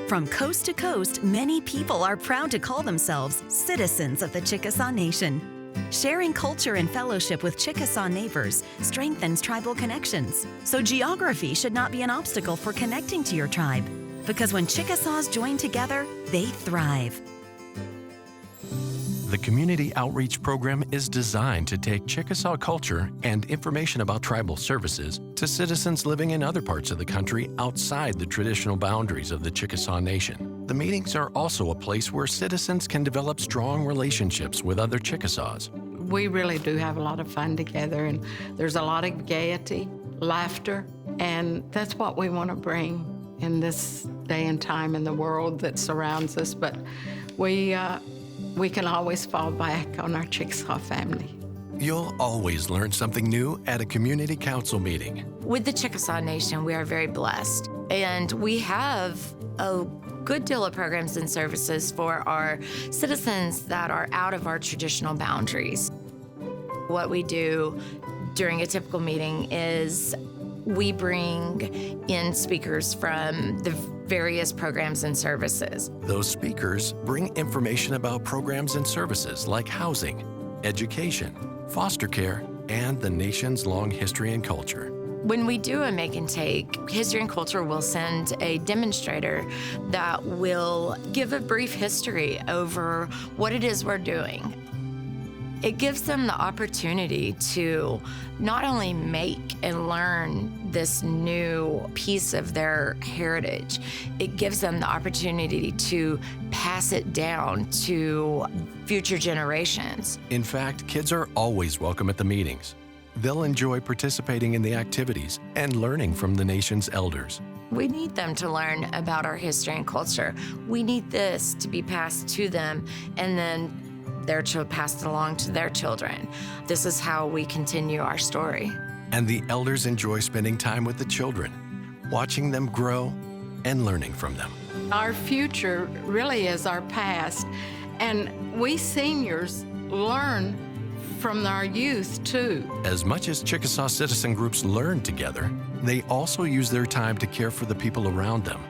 From coast to coast, many people are proud to call themselves citizens of the Chickasaw Nation. Sharing culture and fellowship with Chickasaw neighbors strengthens tribal connections. So geography should not be an obstacle for connecting to your tribe. Because when Chickasaws join together, they thrive. The Community Outreach Program is designed to take Chickasaw culture and information about tribal services to citizens living in other parts of the country outside the traditional boundaries of the Chickasaw Nation. The meetings are also a place where citizens can develop strong relationships with other Chickasaws. We really do have a lot of fun together, and there's a lot of gaiety, laughter, and that's what we want to bring in this day and time in the world that surrounds us. But we can always fall back on our Chickasaw family. You'll always learn something new at a community council meeting. With the Chickasaw Nation, we are very blessed, and we have a good deal of programs and services for our citizens that are out of our traditional boundaries. What we do during a typical meeting is we bring in speakers from the various programs and services. Those speakers bring information about programs and services like housing, education, foster care, and the nation's long history and culture. When we do a make and take, History and Culture will send a demonstrator that will give a brief history over what it is we're doing. It gives them the opportunity to not only make and learn this new piece of their heritage, it gives them the opportunity to pass it down to future generations. In fact, kids are always welcome at the meetings. They'll enjoy participating in the activities and learning from the nation's elders. We need them to learn about our history and culture. We need this to be passed to them, and then their children pass it along to their children. This is how we continue our story. And the elders enjoy spending time with the children, watching them grow and learning from them. Our future really is our past, and we seniors learn from our youth too. As much as Chickasaw citizen groups learn together, they also use their time to care for the people around them.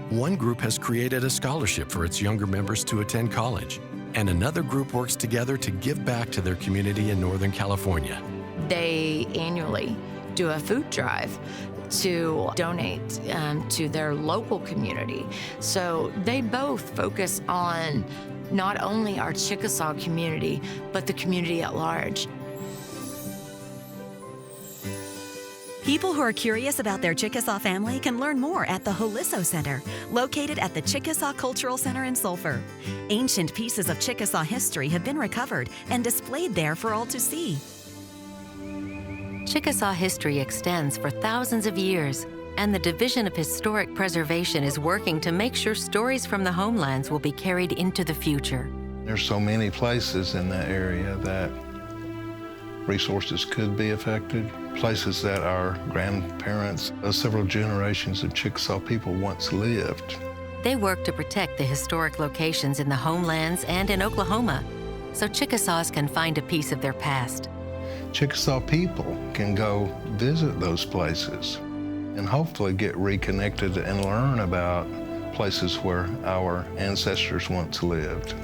One group has created a scholarship for its younger members to attend college, and another group works together to give back to their community in Northern California. They annually do a food drive to donate to their local community. So they both focus on not only our Chickasaw community, but the community at large. People who are curious about their Chickasaw family can learn more at the Holisso Center, located at the Chickasaw Cultural Center in Sulphur. Ancient pieces of Chickasaw history have been recovered and displayed there for all to see. Chickasaw history extends for thousands of years, and the Division of Historic Preservation is working to make sure stories from the homelands will be carried into the future. There's so many places in that area that resources could be affected, places that our grandparents, several generations of Chickasaw people once lived. They work to protect the historic locations in the homelands and in Oklahoma, so Chickasaws can find a piece of their past. Chickasaw people can go visit those places and hopefully get reconnected and learn about places where our ancestors once lived.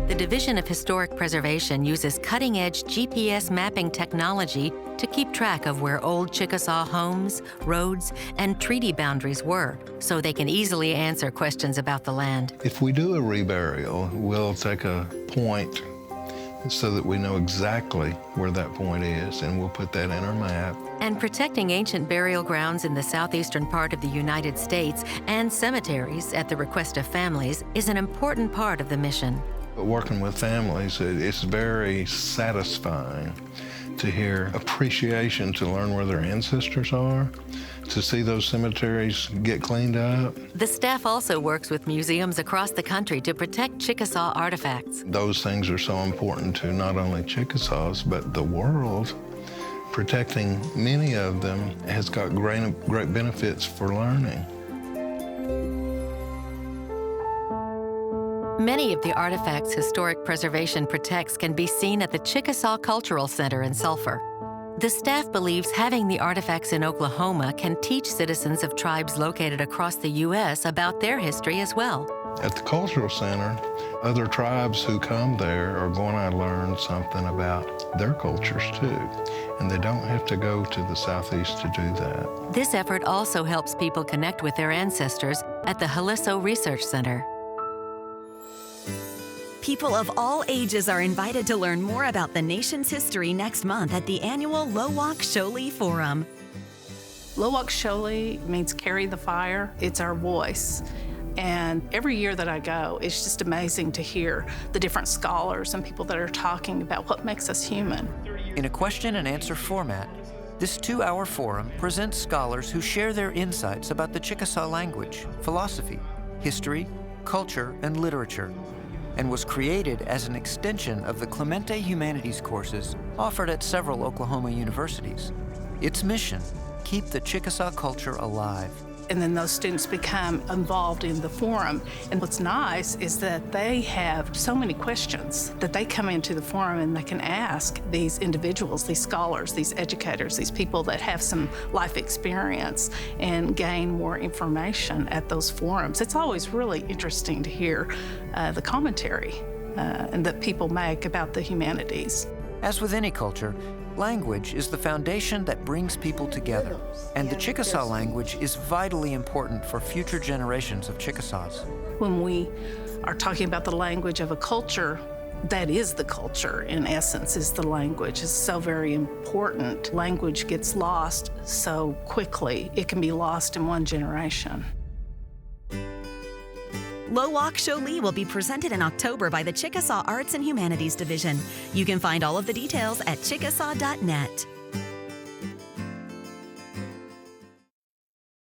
The Division of Historic Preservation uses cutting-edge GPS mapping technology to keep track of where old Chickasaw homes, roads, and treaty boundaries were, so they can easily answer questions about the land. If we do a reburial, we'll take a point so that we know exactly where that point is, and we'll put that in our map. And protecting ancient burial grounds in the southeastern part of the United States and cemeteries at the request of families is an important part of the mission. But working with families, it's very satisfying to hear appreciation, to learn where their ancestors are, to see those cemeteries get cleaned up. The staff also works with museums across the country to protect Chickasaw artifacts. Those things are so important to not only Chickasaws, but the world. Protecting many of them has got great benefits for learning. Many of the artifacts historic preservation protects can be seen at the Chickasaw Cultural Center in Sulphur. The staff believes having the artifacts in Oklahoma can teach citizens of tribes located across the U.S. about their history as well. At the Cultural Center, other tribes who come there are going to learn something about their cultures too, and they don't have to go to the Southeast to do that. This effort also helps people connect with their ancestors at the Holisso Research Center. People of all ages are invited to learn more about the nation's history next month at the annual Lowak Sho'li Forum. Lowak Sho'li means carry the fire. It's our voice. And every year that I go, it's just amazing to hear the different scholars and people that are talking about what makes us human. In a question and answer format, this 2-hour forum presents scholars who share their insights about the Chickasaw language, philosophy, history, culture, and literature, and was created as an extension of the Clemente Humanities courses offered at several Oklahoma universities. Its mission, keep the Chickasaw culture alive. And then those students become involved in the forum. And what's nice is that they have so many questions that they come into the forum and they can ask these individuals, these scholars, these educators, these people that have some life experience and gain more information at those forums. It's always really interesting to hear the commentary and that people make about the humanities. As with any culture, language is the foundation that brings people together, and the Chickasaw language is vitally important for future generations of Chickasaws. When we are talking about the language of a culture, that is the culture, in essence, is the language. It's so very important. Language gets lost so quickly. It can be lost in one generation. Lowak Sho'li will be presented in October by the Chickasaw Arts and Humanities Division. You can find all of the details at chickasaw.net.